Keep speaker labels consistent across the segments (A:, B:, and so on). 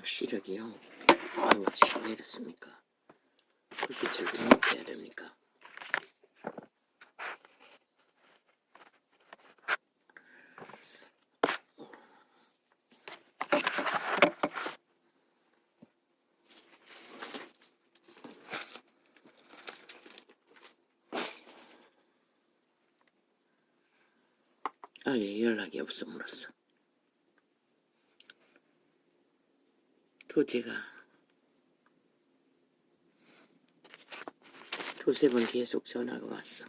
A: 시력이요. 아이고, 지금 왜 이랬습니까? 불빛을 더 높여야 됩니까? 아예 연락이 없음으로써 또 제가 두세 번 계속 전화가 왔어.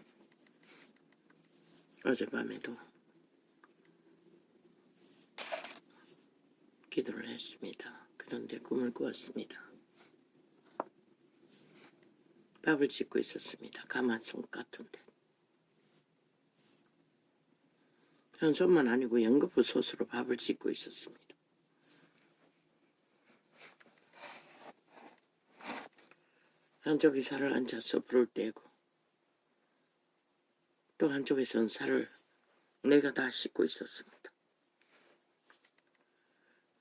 A: 어젯밤에도 기도를 했습니다. 그런데 꿈을 꾸었습니다. 밥을 짓고 있었습니다. 가마솥 같은데. 현손만 아니고 연거푸 솥으로 밥을 짓고 있었습니다. 한쪽이 살을 앉아서 불을 떼고 또 한쪽에선 살을 내가 다 씻고 있었습니다.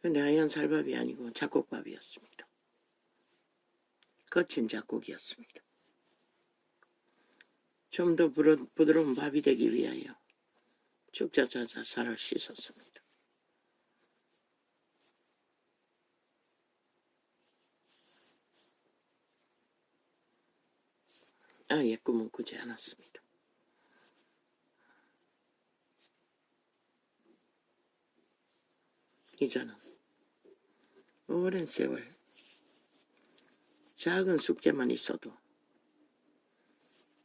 A: 근데 하얀 살밥이 아니고 잡곡밥이었습니다. 거친 잡곡이었습니다. 좀 더 부드러운 밥이 되기 위하여 쭉자자자 살을 씻었습니다. 아예 꿈은 꾸지 않았습니다. 이제는 오랜 세월 작은 숙제만 있어도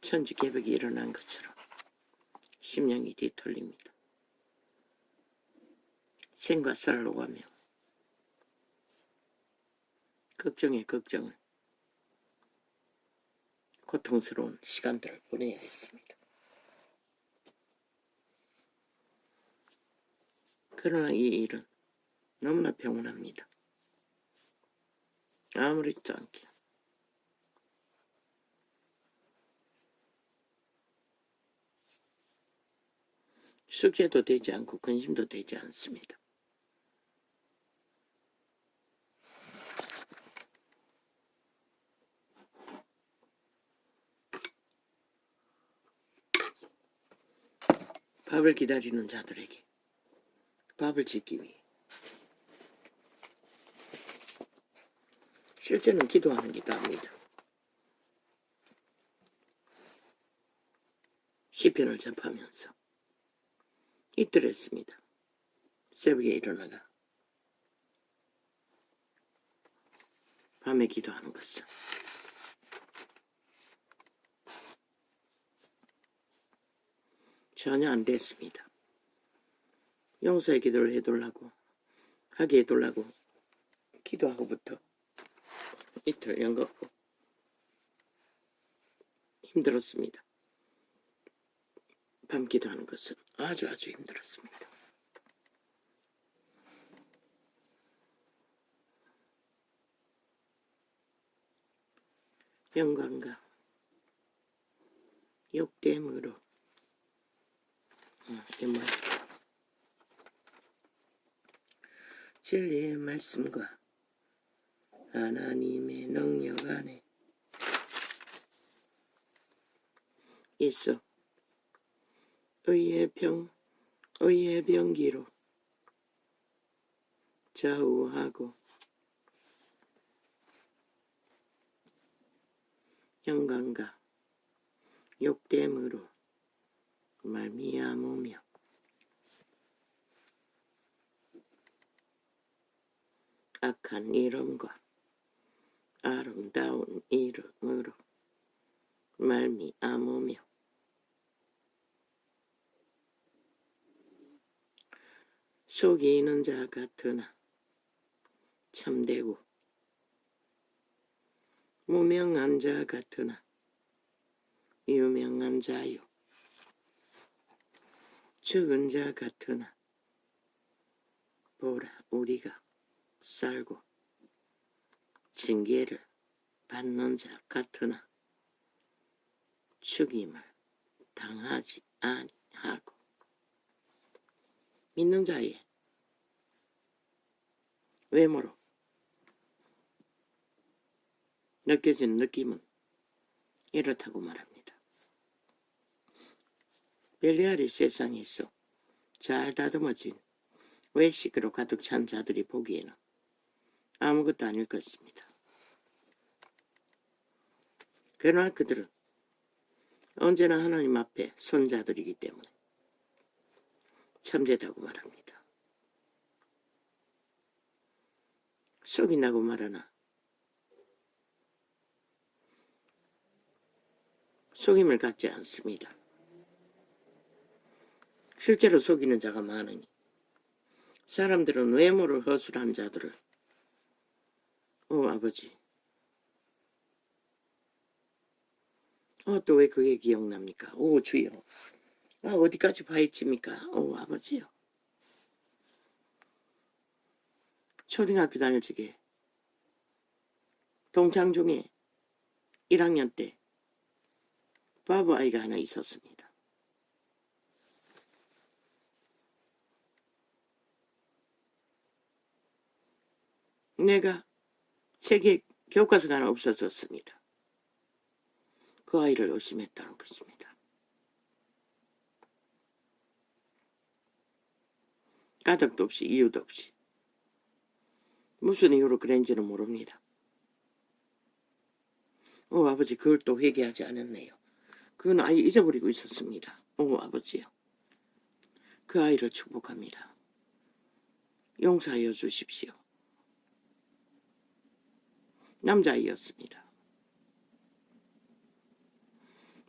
A: 천지개벽이 일어난 것처럼 심령이 뒤틀립니다. 생과 살을 오가며 걱정에 걱정을 고통스러운 시간들을 보내야 했습니다. 그러나 이 일은 너무나 평온합니다. 아무렇지도 않게 숙제도 되지 않고 근심도 되지 않습니다. 밥을 기다리는 자들에게 밥을 짓기 위해 실제는 기도하는 게 답니다. 시편을 접하면서 이틀 했습니다. 새벽에 일어나가 밤에 기도하는 것은 전혀 안 됐습니다. 용서의 기도를 하게 해달라고 기도하고부터 이틀 연거푸 힘들었습니다. 밤 기도하는 것은 아주 힘들었습니다. 영광과 욕됨으로 진리의 말씀과 하나님의 능력 안에 있어 의의 병기로 좌우하고 영광과 욕됨으로 말미암으며 악한 이름과 아름다운 이름으로 말미암으며 속이는 자 같으나 참되고 무명한 자 같으나 유명한 자요 죽은 자 같으나 보라 우리가 살고 징계를 받는 자 같으나 죽임을 당하지 아니하고 믿는 자의 외모로 느껴지는 느낌은 이렇다고 말합니다. 벨리알이 세상에서 잘 다듬어진 외식으로 가득 찬 자들이 보기에는 아무것도 아닐 것입니다. 그러나 그들은 언제나 하나님 앞에 선 자들이기 때문에 참되다고 말합니다. 속인다고 말하나 속임을 갖지 않습니다. 실제로 속이는 자가 많으니 사람들은 외모를 허술한 자들을 아버지 또 왜 그게 기억납니까? 주여 어디까지 파헤칩니까? 아버지요. 초등학교 다닐 적에 동창 중에 1학년 때 바보 아이가 하나 있었습니다. 내가 책에 교과서가 하나 없어졌습니다. 그 아이를 의심했다는 것입니다. 가닥도 없이 이유도 없이 무슨 이유로 그랬는지는 모릅니다. 아버지 그걸 또 회개하지 않았네요. 그건 아예 잊어버리고 있었습니다. 아버지요. 그 아이를 축복합니다. 용서하여 주십시오. 남자아이였습니다.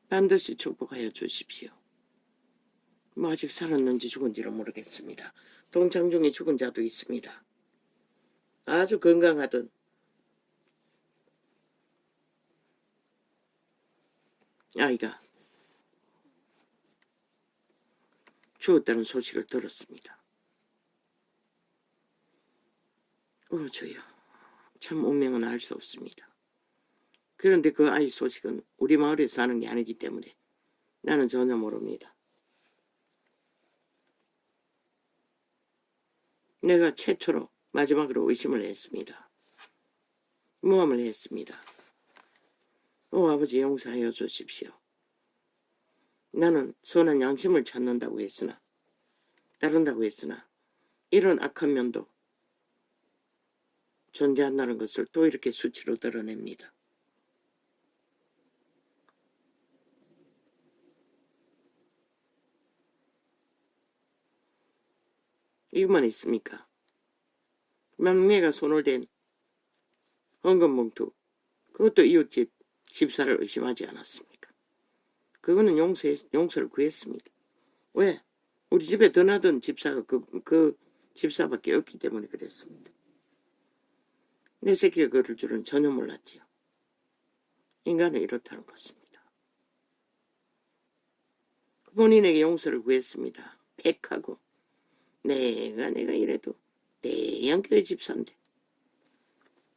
A: 반드시 축복하여 주십시오. 아직 살았는지 죽은지는 모르겠습니다. 동창 중에 죽은 자도 있습니다. 아주 건강하던 아이가 죽었다는 소식을 들었습니다. 주여, 참 운명은 알 수 없습니다. 그런데 그 아이 소식은 우리 마을에 사는 게 아니기 때문에 나는 전혀 모릅니다. 내가 최초로 마지막으로 의심을 했습니다. 모함을 했습니다. 아버지 용서하여 주십시오. 나는 선한 양심을 찾는다고 했으나 따른다고 했으나 이런 악한 면도 존재한다는 것을 또 이렇게 수치로 드러냅니다. 이것만 있습니까? 막내가 손을 댄 헌금봉투, 그것도 이웃집 집사를 의심하지 않았습니까? 그거는 용서를 구했습니다. 왜? 우리 집에 드나든 집사가 그 집사밖에 없기 때문에 그랬습니다. 내 새끼가 그럴 줄은 전혀 몰랐지요. 인간은 이렇다는 것입니다. 본인에게 용서를 구했습니다. 팩하고 내가 이래도 대형교회 집사인데.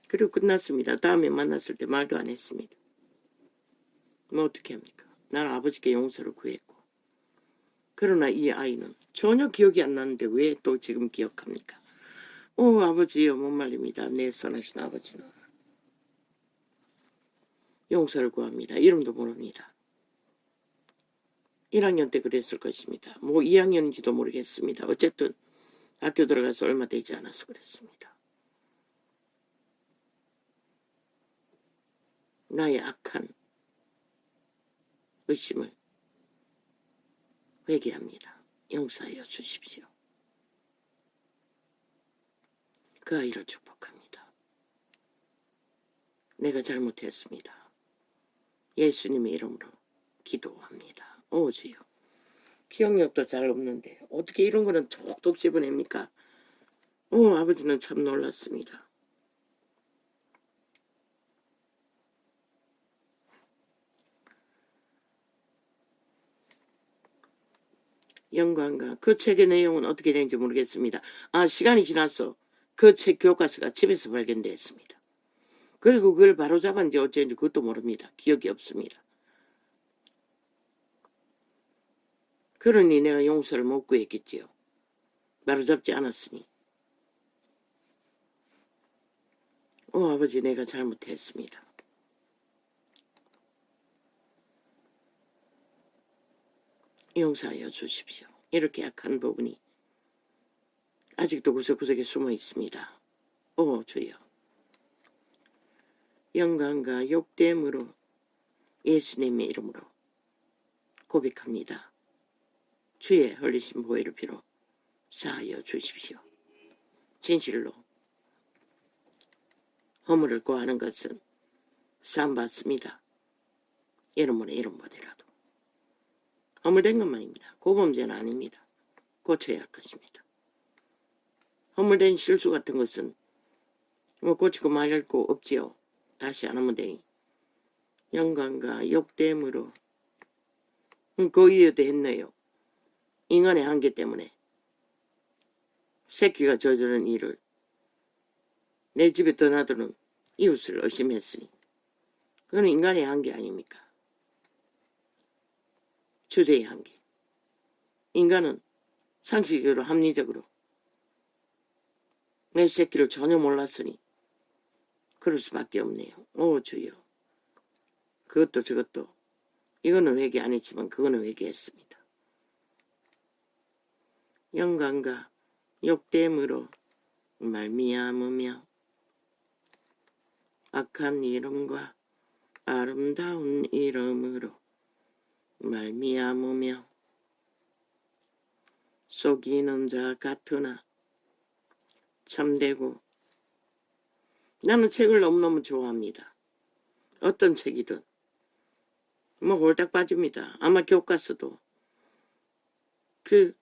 A: 그리고 끝났습니다. 다음에 만났을 때 말도 안 했습니다. 어떻게 합니까? 나는 아버지께 용서를 구했고. 그러나 이 아이는 전혀 기억이 안 나는데 왜 또 지금 기억합니까? 아버지요, 못 말립니다. 내 선하신 아버지는. 용서를 구합니다. 이름도 모릅니다. 1학년 때 그랬을 것입니다. 2학년인지도 모르겠습니다. 어쨌든 학교 들어가서 얼마 되지 않아서 그랬습니다. 나의 악한 의심을 회개합니다. 용서하여 주십시오. 그 아이를 축복합니다. 내가 잘못했습니다. 예수님의 이름으로 기도합니다. 주여. 기억력도 잘 없는데 어떻게 이런 거는 톡톡 집어냅니까? 아버지는 참 놀랐습니다. 영광과 그 책의 내용은 어떻게 되는지 모르겠습니다. 시간이 지나서 그 책 교과서가 집에서 발견됐습니다. 그리고 그걸 바로잡았는지 어쩐지 그것도 모릅니다. 기억이 없습니다. 그러니 내가 용서를 못 구했겠지요. 바로잡지 않았으니. 아버지 내가 잘못했습니다. 용서하여 주십시오. 이렇게 약한 부분이 아직도 구석구석에 숨어 있습니다. 오 주여, 영광과 욕됨으로 예수님의 이름으로 고백합니다. 주의 흘리신 보혈을 피로 사하여 주십시오. 진실로 허물을 고하는 것은 사함받습니다. 여러분의 이름보다라도 허물된 것만입니다. 고범죄는 아닙니다. 고쳐야 할 것입니다. 허물된 실수 같은 것은 뭐 고치고 말할 거 없지요. 다시 안 하면 되니 영광과 욕됨으로 그 이유도 했네요. 인간의 한계 때문에 새끼가 저지른 일을 내 집에 떠나드는 이웃을 의심했으니 그건 인간의 한계 아닙니까? 주제의 한계. 인간은 상식적으로 합리적으로 내 새끼를 전혀 몰랐으니 그럴 수밖에 없네요. 오 주여, 그것도 저것도 이거는 회개 안 했지만 그거는 회개했습니다. 영광과 욕됨으로 말미암으며 악한 이름과 아름다운 이름으로 말미암으며 속이는 자 같으나 참되고. 나는 책을 너무너무 좋아합니다. 어떤 책이든 뭐 홀딱 빠집니다. 아마 교과서도 그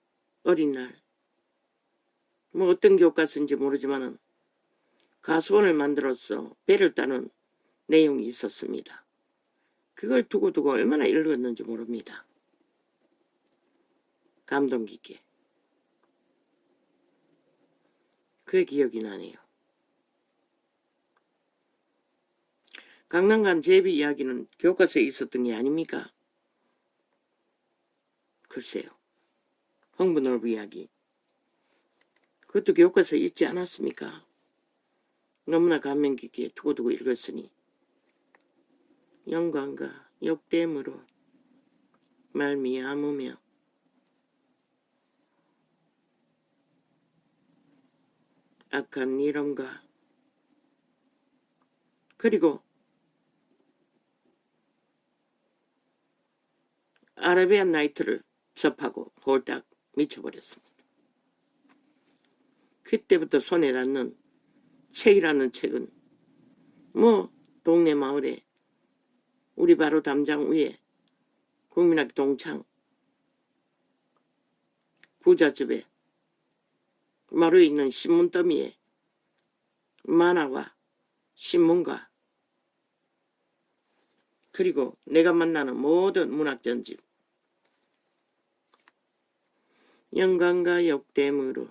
A: 어린 날 뭐 어떤 교과서인지 모르지만은 가수원을 만들어서 배를 따는 내용이 있었습니다. 그걸 두고두고 얼마나 읽었는지 모릅니다. 감동 깊게. 그게 기억이 나네요. 강남간 제비 이야기는 교과서에 있었던 게 아닙니까? 글쎄요. 흥부놀부 이야기. 그것도 교과서에 있지 않았습니까? 너무나 감명 깊게 두고두고 읽었으니 영광과 욕됨으로 말미암으며 악한 이름과 그리고 아라비안 나이트를 접하고 홀딱 미쳐버렸습니다. 그때부터 손에 닿는 책이라는 책은 뭐 동네 마을에 우리 바로 담장 위에 국민학교 동창 부잣집에 마루에 있는 신문더미에 만화와 신문과 그리고 내가 만나는 모든 문학전집 영광과 욕됨으로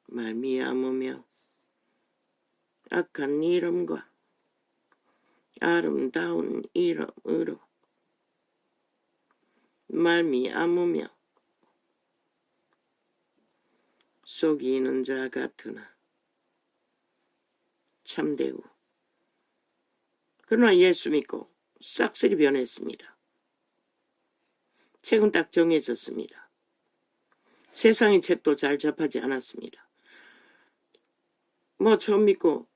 A: 말미암으며 악한 이름과 아름다운 이름으로 말미암으며 속이는 자 같으나 참되고. 그러나 예수 믿고 싹쓸이 변했습니다. 책은 딱 정해졌습니다. 세상의 책도 잘 접하지 않았습니다. 뭐 처음 믿고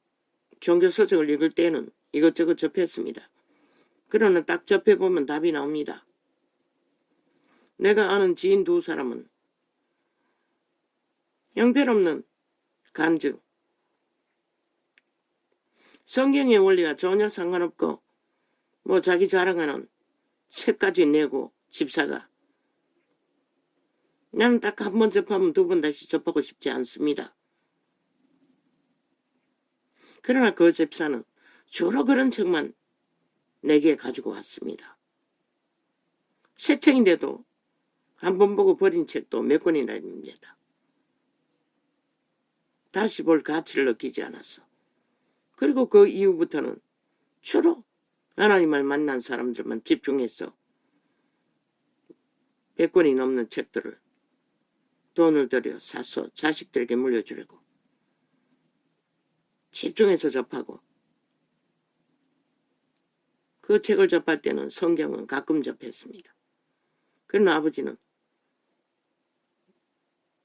A: 종교서적을 읽을 때는 이것저것 접했습니다. 그러나 딱 접해보면 답이 나옵니다. 내가 아는 지인 두 사람은 형편없는 간증, 성경의 원리와 전혀 상관없고 뭐 자기 자랑하는 책까지 내고 집사가 나는 딱 한 번 접하면 두 번 다시 접하고 싶지 않습니다. 그러나 그 집사는 주로 그런 책만 내게 가지고 왔습니다. 새 책인데도 한 번 보고 버린 책도 몇 권이나 있습니다. 다시 볼 가치를 느끼지 않았어. 그리고 그 이후부터는 주로 하나님을 만난 사람들만 집중해서 100권이 넘는 책들을 돈을 들여 사서 자식들에게 물려주려고 집중해서 접하고, 그 책을 접할 때는 성경은 가끔 접했습니다. 그러나 아버지는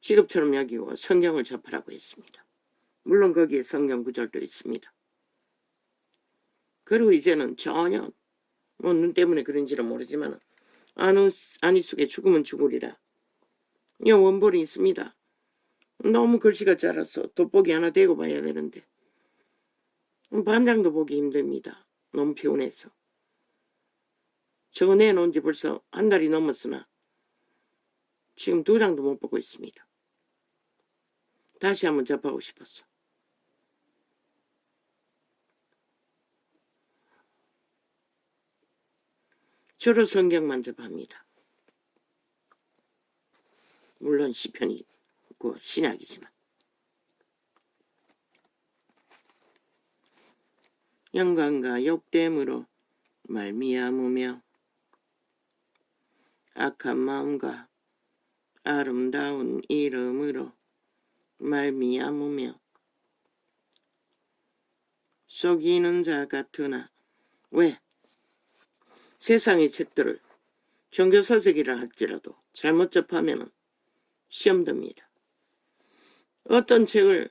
A: 직업처럼 여기고 성경을 접하라고 했습니다. 물론 거기에 성경 구절도 있습니다. 그리고 이제는 전혀 뭐 눈 때문에 그런지는 모르지만 안이 속에 죽으면 죽으리라. 이 원본이 있습니다. 너무 글씨가 작아서 돋보기 하나 대고 봐야 되는데 반장도 보기 힘듭니다. 너무 피곤해서. 저거 내놓은 지 벌써 한 달이 넘었으나 지금 2장도 못 보고 있습니다. 다시 한번 접하고 싶었어. 주로 성경만 접합니다. 물론 시편이 있고 신약이지만. 영광과 욕됨으로 말미암으며 악한 마음과 아름다운 이름으로 말미암으며 속이는 자 같으나 왜? 세상의 책들을 종교서적이라 할지라도 잘못 접하면 시험 듭니다. 어떤 책을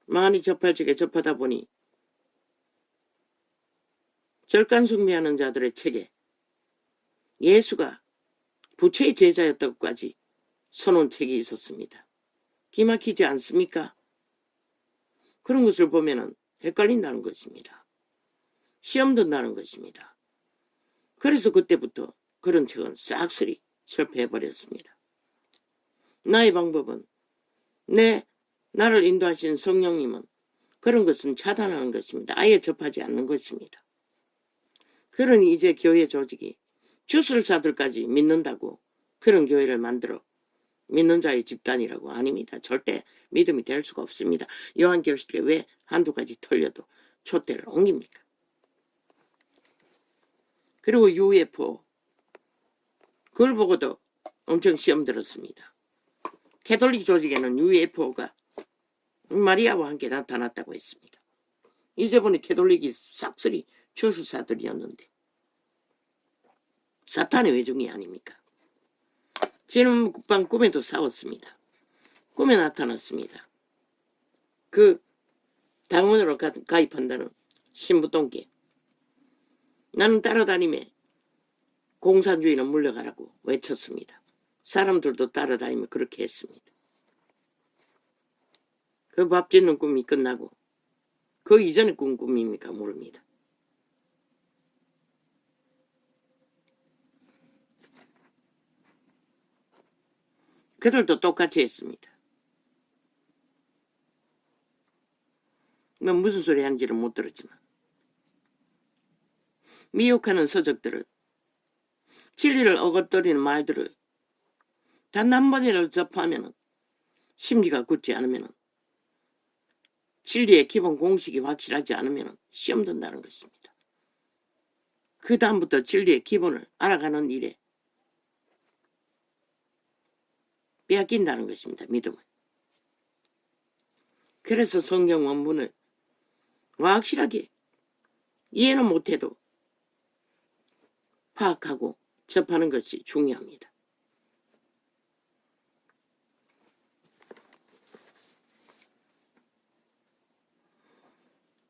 A: 많이 접할 적에 접하다 보니 절간 숭배하는 자들의 책에 예수가 부처의 제자였다고까지 써놓은 책이 있었습니다. 기막히지 않습니까? 그런 것을 보면 헷갈린다는 것입니다. 시험 든다는 것입니다. 그래서 그때부터 그런 책은 싹쓸이 철폐해버렸습니다. 나의 방법은 나를 인도하신 성령님은 그런 것은 차단하는 것입니다. 아예 접하지 않는 것입니다. 그러니 이제 교회 조직이 주술사들까지 믿는다고 그런 교회를 만들어 믿는 자의 집단이라고 아닙니다. 절대 믿음이 될 수가 없습니다. 요한계시록에 왜 한두 가지 털려도 촛대를 옮깁니까? 그리고 UFO 그걸 보고도 엄청 시험 들었습니다. 캐톨릭 조직에는 UFO가 마리아와 함께 나타났다고 했습니다. 이제 보니 캐톨릭이 싹쓸이 주술사들이었는데 사탄의 외종이 아닙니까? 지난밤 꿈에도 싸웠습니다. 꿈에 나타났습니다. 그 당원으로 가입한다는 신부똥개. 나는 따라다니며 공산주의는 물러가라고 외쳤습니다. 사람들도 따라다니며 그렇게 했습니다. 그 밥 짓는 꿈이 끝나고 그 이전에 꾼 꿈입니까? 모릅니다. 그들도 똑같이 했습니다. 난 무슨 소리 하는지를 못 들었지만 미혹하는 서적들을 진리를 어거떠리는 말들을 단 한 번이라도 접하면 심리가 굳지 않으면 진리의 기본 공식이 확실하지 않으면 시험 든다는 것입니다. 그 다음부터 진리의 기본을 알아가는 일에 빼앗긴다는 것입니다. 믿음을. 그래서 성경 원문을 확실하게 이해는 못해도 파악하고 접하는 것이 중요합니다.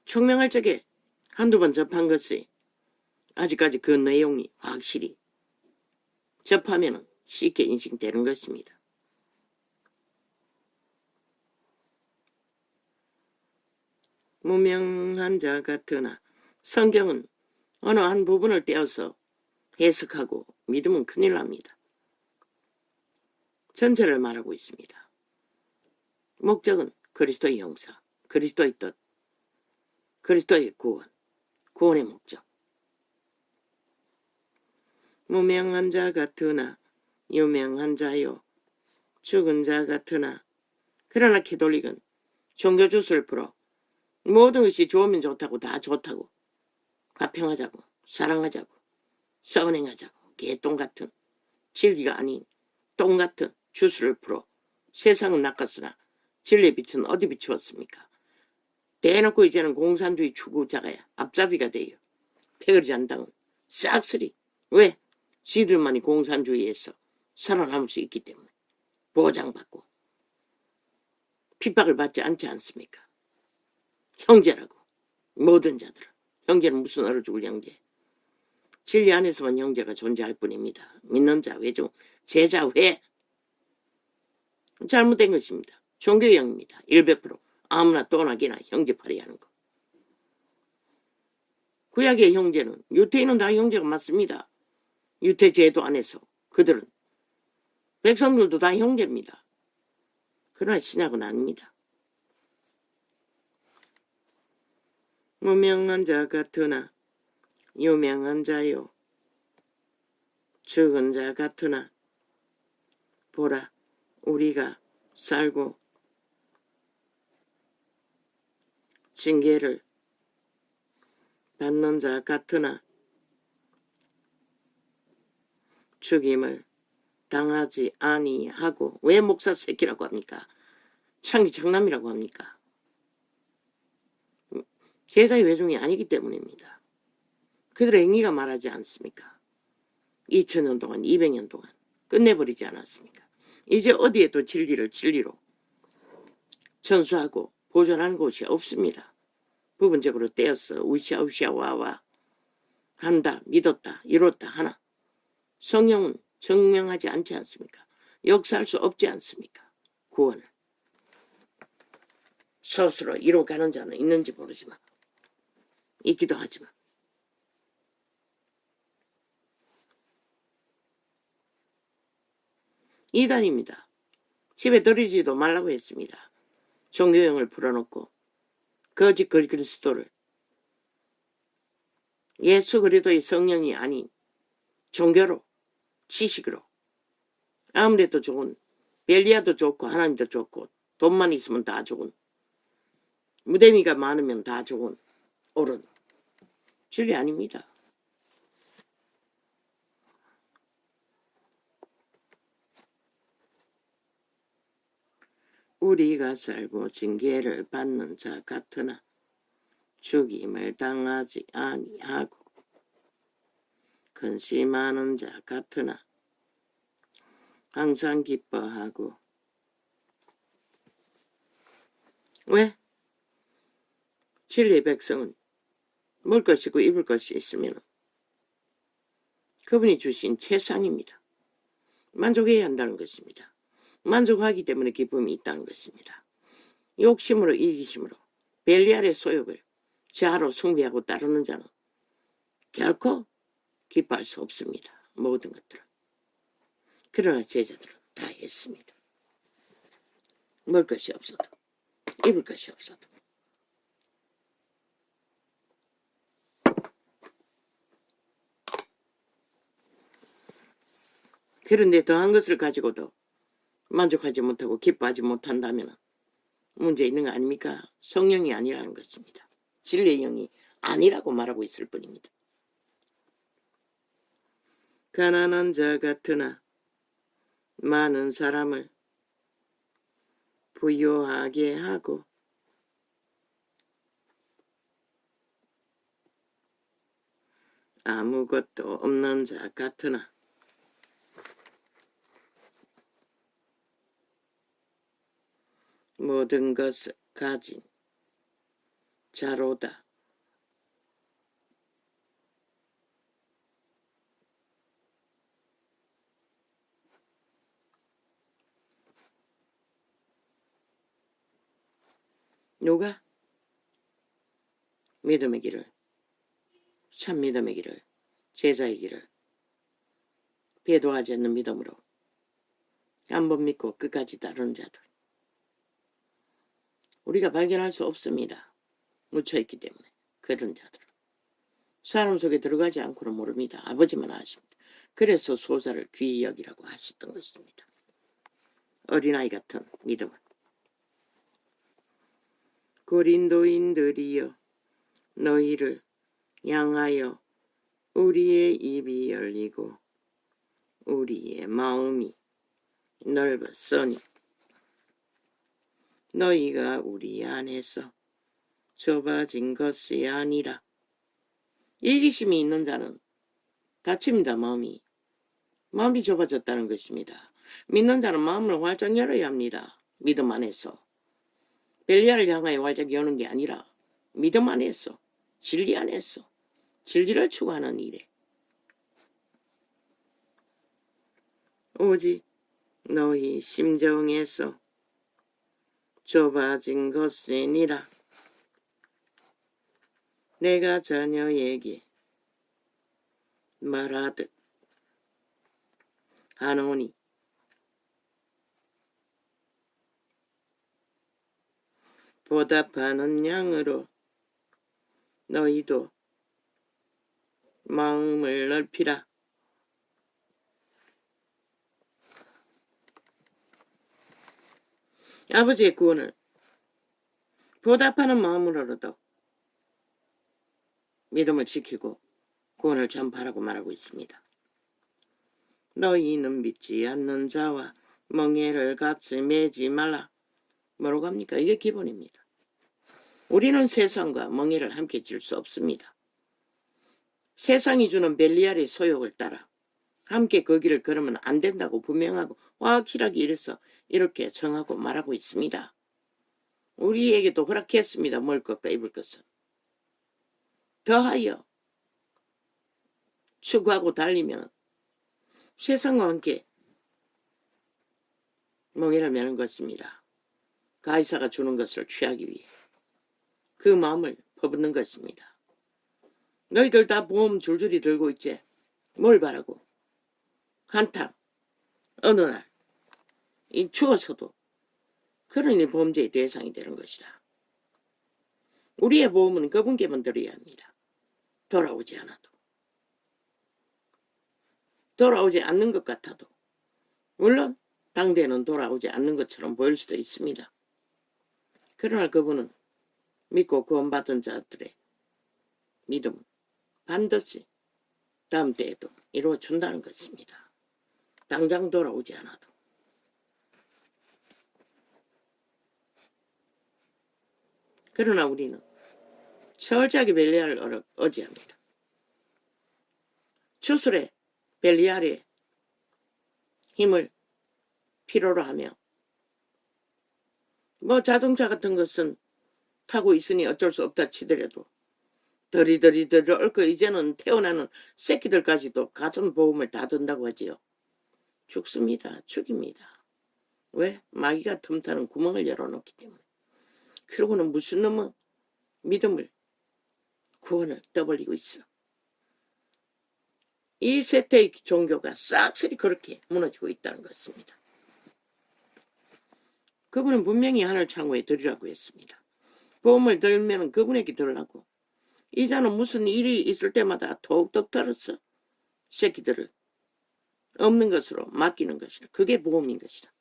A: 총명할 적에 한두 번 접한 것이 아직까지 그 내용이 확실히 접하면 쉽게 인식되는 것입니다. 무명한 자 같으나 성경은 어느 한 부분을 떼어서 해석하고 믿으면 큰일 납니다. 전체를 말하고 있습니다. 목적은 그리스도의 형사, 그리스도의 뜻, 그리스도의 구원, 구원의 목적. 무명한 자 같으나 유명한 자요, 죽은 자 같으나. 그러나 캐톨릭은 종교주술 풀어 모든 것이 좋으면 좋다고, 다 좋다고, 화평하자고, 사랑하자고, 선행하자고, 개똥같은 진리가 아닌 똥같은 주술을 풀어 세상은 낚았으나 진리의 빛은 어디 비추었습니까? 대놓고 이제는 공산주의 추구자가 앞잡이가 돼요. 패거리잔당은 싹쓸이. 왜? 지들만이 공산주의에서 살아남을 수 있기 때문에. 보장받고 핍박을 받지 않지 않습니까? 형제라고. 모든 자들은. 형제는 무슨 얼어 죽을 형제. 진리 안에서만 형제가 존재할 뿐입니다. 믿는 자 외종 제자 외. 잘못된 것입니다. 종교형입니다. 100% 아무나 또나기나 형제팔이 하는 거. 구약의 형제는 유태인은 다 형제가 맞습니다. 유태제도 안에서 그들은 백성들도 다 형제입니다. 그러나 신약은 아닙니다. 무명한 자 같으나 유명한 자요. 죽은 자 같으나 보라 우리가 살고 징계를 받는 자 같으나 죽임을 당하지 아니하고. 왜 목사 새끼라고 합니까? 창기 장남이라고 합니까? 제자의 외종이 아니기 때문입니다. 그들의 행위가 말하지 않습니까? 2000년 동안 200년 동안 끝내버리지 않았습니까? 이제 어디에 또 진리를 진리로 전수하고 보존하는 곳이 없습니다. 부분적으로 떼었어 우시아우시아 와와 한다 믿었다 이뤘다 하나 성령은 증명하지 않지 않습니까? 역사할 수 없지 않습니까? 구원을 스스로 이뤄가는 자는 있는지 모르지만 있기도 하지만 이단입니다. 집에 들이지도 말라고 했습니다. 종교형을 풀어놓고 거짓 그리스도를 예수 그리스도의 성령이 아닌 종교로 지식으로 아무래도 좋은 벨리아도 좋고 하나님도 좋고 돈만 있으면 다 좋은 무대미가 많으면 다 좋은 옳은 진리 아닙니다. 우리가 살고 징계를 받는 자 같으나 죽임을 당하지 아니하고 근심하는 자 같으나 항상 기뻐하고. 왜? 진리의 백성은 먹을 것이 있고 입을 것이 있으면 그분이 주신 최상입니다. 만족해야 한다는 것입니다. 만족하기 때문에 기쁨이 있다는 것입니다. 욕심으로 이기심으로 벨리알의 소욕을 자아로 숭배하고 따르는 자는 결코 기뻐할 수 없습니다. 모든 것들은. 그러나 제자들은 다 했습니다. 먹을 것이 없어도 입을 것이 없어도. 그런데 더한 것을 가지고도 만족하지 못하고 기뻐하지 못한다면 문제 있는 거 아닙니까? 성령이 아니라는 것입니다. 진리의 영이 아니라고 말하고 있을 뿐입니다. 가난한 자 같으나 많은 사람을 부유하게 하고 아무것도 없는 자 같으나 모든 것을 가진 자로다. 누가? 믿음의 길을, 참 믿음의 길을, 제자의 길을 배도하지 않는 믿음으로 한번 믿고 끝까지 따르는 자들. 우리가 발견할 수 없습니다. 묻혀있기 때문에. 그런 자들은 사람 속에 들어가지 않고는 모릅니다. 아버지만 아십니다. 그래서 소사를 귀히 여기라고 하셨던 것입니다. 어린아이 같은 믿음을. 고린도인들이여 너희를 향하여 우리의 입이 열리고 우리의 마음이 넓었으니 너희가 우리 안에서 좁아진 것이 아니라. 이기심이 있는 자는 닫힙니다. 마음이 좁아졌다는 것입니다. 믿는 자는 마음을 활짝 열어야 합니다. 믿음 안에서 벨리알을 향하여 활짝 여는 게 아니라 믿음 안에서, 진리 안에서, 진리를 추구하는 일에 오직 너희 심정에서 좁아진 것이니라. 내가 자녀에게 말하듯 하노니 보답하는 양으로 너희도 마음을 넓히라. 아버지의 구원을 보답하는 마음으로도 믿음을 지키고 구원을 전파하라고 말하고 있습니다. 너희는 믿지 않는 자와 멍에를 같이 매지 말라. 뭐라고 합니까? 이게 기본입니다. 우리는 세상과 멍에를 함께 질 수 없습니다. 세상이 주는 벨리알의 소욕을 따라 함께 그 길을 걸으면 안 된다고 분명하고 확실하게 이렇게 정하고 말하고 있습니다. 우리에게도 허락했습니다. 먹을 것과 입을 것은. 더하여 추구하고 달리면 세상과 함께 멍에를 매는 것입니다. 가이사가 주는 것을 취하기 위해 그 마음을 퍼붓는 것입니다. 너희들 다 보험 줄줄이 들고 있지. 뭘 바라고 한탕 어느 날 이 죽어서도 그러니 범죄의 대상이 되는 것이라. 우리의 보험은 그분께만 들어야 합니다. 돌아오지 않아도, 돌아오지 않는 것 같아도, 물론 당대는 돌아오지 않는 것처럼 보일 수도 있습니다. 그러나 그분은 믿고 구원받은 자들의 믿음은 반드시 다음 때에도 이루어준다는 것입니다. 당장 돌아오지 않아도. 그러나 우리는 철저하게 벨리알을 의지합니다. 주술의 벨리알의 힘을 필요로 하며 자동차 같은 것은 타고 있으니 어쩔 수 없다 치더라도 더리더리 얽고 이제는 태어나는 새끼들까지도 가슴 보험을 다 든다고 하지요. 죽습니다. 죽입니다. 왜? 마귀가 틈타는 구멍을 열어놓기 때문에. 그러고는 무슨 놈의 믿음을, 구원을 떠벌리고 있어. 이 세태의 종교가 싹쓸이 그렇게 무너지고 있다는 것입니다. 그분은 분명히 하늘 창고에 들으라고 했습니다. 보험을 들면 그분에게 들으라고. 이자는 무슨 일이 있을 때마다 톡톡 털었어. 새끼들을 없는 것으로 맡기는 것이라. 그게 보험인 것이라.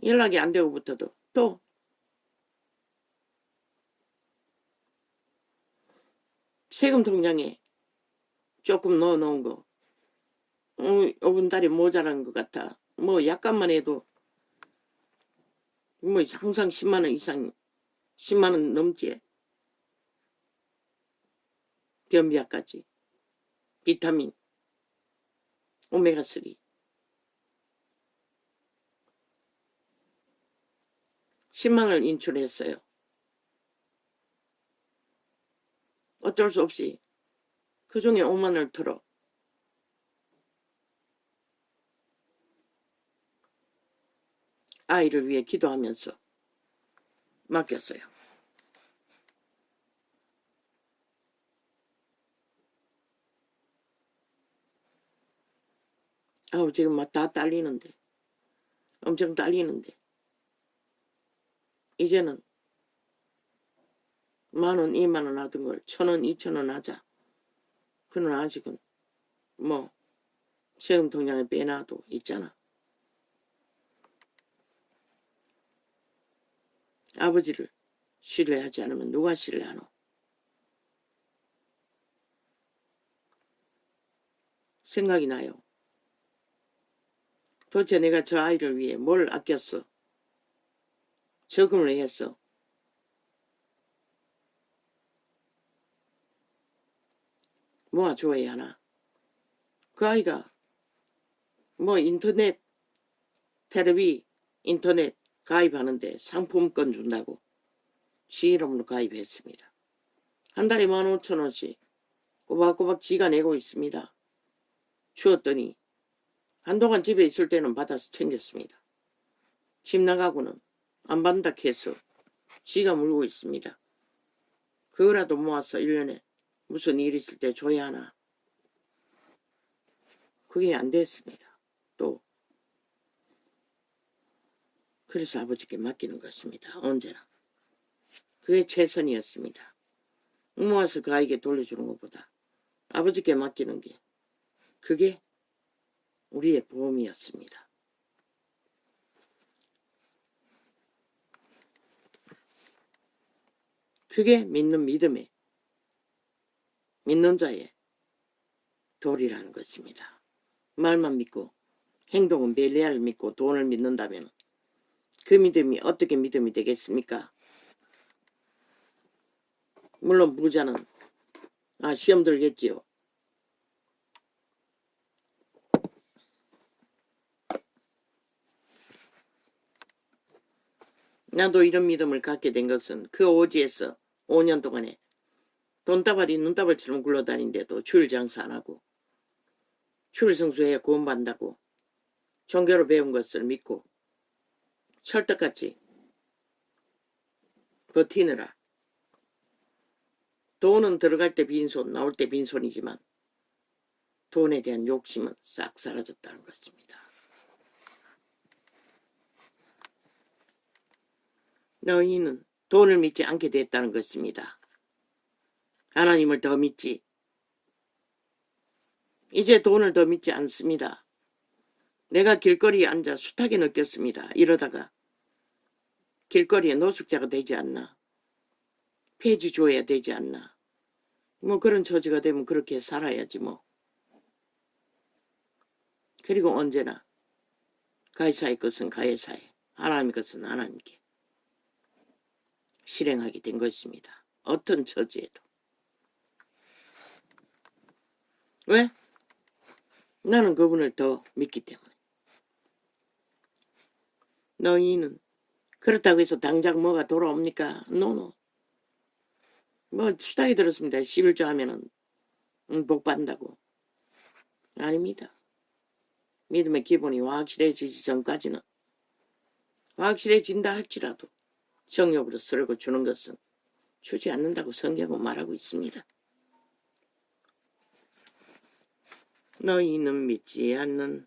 A: 연락이 안 되고부터도 또 세금 통장에 조금 넣어놓은 거 5분 달이 모자란 것 같아. 약간만 해도 항상 10만원 이상 10만원 넘지. 변비약까지 비타민 오메가3 10만원을 인출했어요. 어쩔 수 없이 그 중에 5만원을 털어 아이를 위해 기도하면서 맡겼어요. 지금 다 딸리는데, 엄청 딸리는데 이제는 10,000원, 20,000원 하던 걸 1,000원, 2,000원 하자. 그러나 아직은 세금 통장에 빼놔도 있잖아. 아버지를 신뢰하지 않으면 누가 신뢰하노? 생각이 나요. 도대체 내가 저 아이를 위해 뭘 아꼈어? 저금을 했어. 모아줘야 하나? 그 아이가 인터넷, 텔레비 인터넷 가입하는데 상품권 준다고 지 이름으로 가입했습니다. 한 달에 15,000원씩 꼬박꼬박 지가 내고 있습니다. 주었더니 한동안 집에 있을 때는 받아서 챙겼습니다. 집 나가고는 안 받는다 해서 지가 물고 있습니다. 그거라도 모아서 1년에 무슨 일 있을 때 줘야 하나. 그게 안 됐습니다. 또 그래서 아버지께 맡기는 것입니다. 언제나. 그게 최선이었습니다. 모아서 그 아이에게 돌려주는 것보다 아버지께 맡기는 게 그게 우리의 보험이었습니다. 그게 믿는 믿음의 믿는 자의 도리라는 것입니다. 말만 믿고 행동은 벨리알을 믿고 돈을 믿는다면 그 믿음이 어떻게 믿음이 되겠습니까? 물론 부자는 시험 들겠지요. 나도 이런 믿음을 갖게 된 것은 그 오지에서 5년 동안에 돈다발이 눈다발처럼 굴러다니는데도 주일 장사 안 하고 주일 성수해야 구원받는다고 종교로 배운 것을 믿고 철떡같이 버티느라 돈은 들어갈 때 빈손 나올 때 빈손이지만 돈에 대한 욕심은 싹 사라졌다는 것입니다. 너희는 돈을 믿지 않게 됐다는 것입니다. 하나님을 더 믿지. 이제 돈을 더 믿지 않습니다. 내가 길거리에 앉아 숱하게 느꼈습니다. 이러다가 길거리에 노숙자가 되지 않나. 폐지 줘야 되지 않나. 뭐 그런 처지가 되면 그렇게 살아야지 뭐. 그리고 언제나 가해사의 것은 가해사에, 하나님의 것은 하나님께 실행하게 된 것입니다. 어떤 처지에도. 왜? 나는 그분을 더 믿기 때문에. 너희는 그렇다고 해서 당장 뭐가 돌아옵니까? 노노. 뭐 수다에 들었습니다. 11조 하면은 복 받는다고. 아닙니다. 믿음의 기본이 확실해지기 전까지는 확실해진다 할지라도 정욕으로 쓰려고 주는 것은 주지 않는다고 성경은 말하고 있습니다. 너희는 믿지 않는